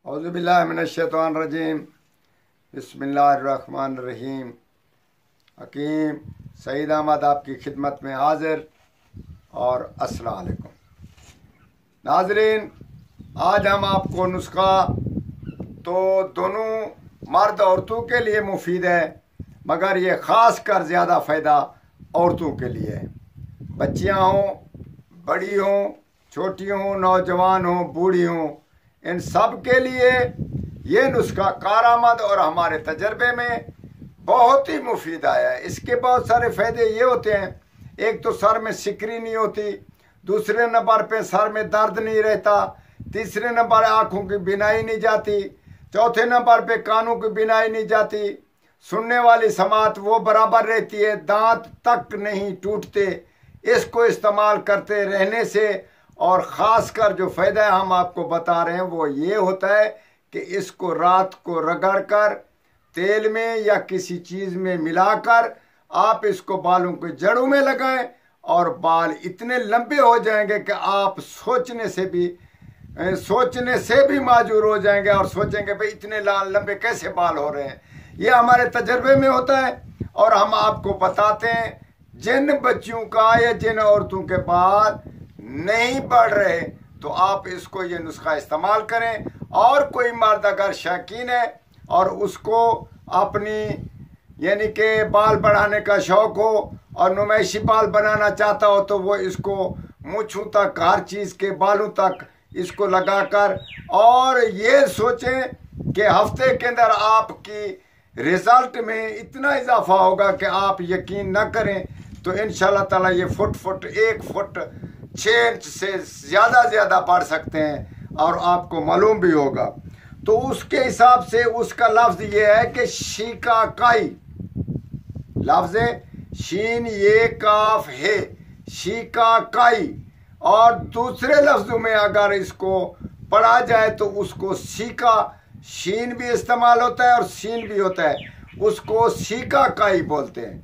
औज़ुबिल्लाहि मिनश्शैतानिर्रजीम बिस्मिल्लाहिर्रहमानिर्रहीम। हकीम सईद अहमद आपकी खिदमत में हाजिर और अस्सलाम वालेकुम। नाज़रीन, आज हम आपको नुस्खा तो दोनों मर्द औरतों के लिए मुफीद है, मगर ये ख़ास कर ज़्यादा फ़ायदा औरतों के लिए है। बच्चियाँ हों, बड़ी हों, छोटी हों, नौजवान हों, बूढ़ी हों, इन सब के लिए ये नुस्खा कारआमद और हमारे तजर्बे में बहुत ही मुफीद आया है। इसके बहुत सारे फ़ायदे ये होते हैं, एक तो सर में सिकरी नहीं होती, दूसरे नंबर पे सर में दर्द नहीं रहता, तीसरे नंबर आँखों की बिनाई नहीं जाती, चौथे नंबर पे कानों की बिनाई नहीं जाती, सुनने वाली समात वो बराबर रहती है, दांत तक नहीं टूटते इसको इस्तेमाल करते रहने से। और ख़ास कर जो फ़ायदा हम आपको बता रहे हैं वो ये होता है कि इसको रात को रगड़ कर तेल में या किसी चीज़ में मिलाकर आप इसको बालों के जड़ों में लगाएं और बाल इतने लंबे हो जाएंगे कि आप सोचने से भी माजूर हो जाएंगे और सोचेंगे भाई इतने लंबे कैसे बाल हो रहे हैं। ये हमारे तजर्बे में होता है और हम आपको बताते हैं। जिन बच्चियों का या जिन औरतों के बाल नहीं बढ़ रहे तो आप इसको ये नुस्खा इस्तेमाल करें। और कोई मर्द अगर शौकीन है और उसको अपनी यानी कि बाल बढ़ाने का शौक हो और नुमाइशी बाल बनाना चाहता हो तो वो इसको मूंछों तक, हर चीज़ के बालों तक इसको लगाकर और ये सोचें कि हफ्ते के अंदर आपकी रिजल्ट में इतना इजाफा होगा कि आप यकीन न करें तो इंशाल्लाह ताला ये 1 फुट 6 इंच से ज़्यादा बढ़ सकते हैं और आपको मालूम भी होगा। तो उसके हिसाब से उसका लफ्ज़ ये है कि शिकाकाई, लफ्ज़ शीन ये काफ है, शिकाकाई। और दूसरे लफ्ज़ों में अगर इसको पढ़ा जाए तो उसको सीका, शीन भी इस्तेमाल होता है और सीन भी होता है, उसको शिकाकाई बोलते हैं।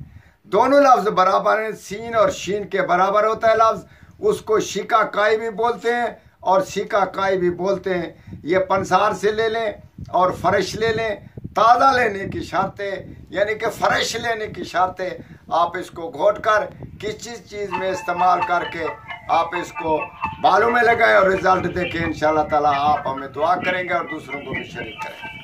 दोनों लफ्ज़ बराबर हैं, सीन और शीन के बराबर होता है लफ्ज़। उसको शिकाकाई भी बोलते हैं और शिकाकाई भी बोलते हैं। ये पंसार से ले लें और फ्रेश ले लें, ताज़ा लेने की शर्त है, यानी कि फ्रेश लेने की शर्त है। आप इसको घोट कर किसी चीज़ में इस्तेमाल करके आप इसको बालों में लगाएं और रिजल्ट देखें। इंशाल्लाह ताला आप हमें दुआ करेंगे और दूसरों को भी शरीक करेंगे।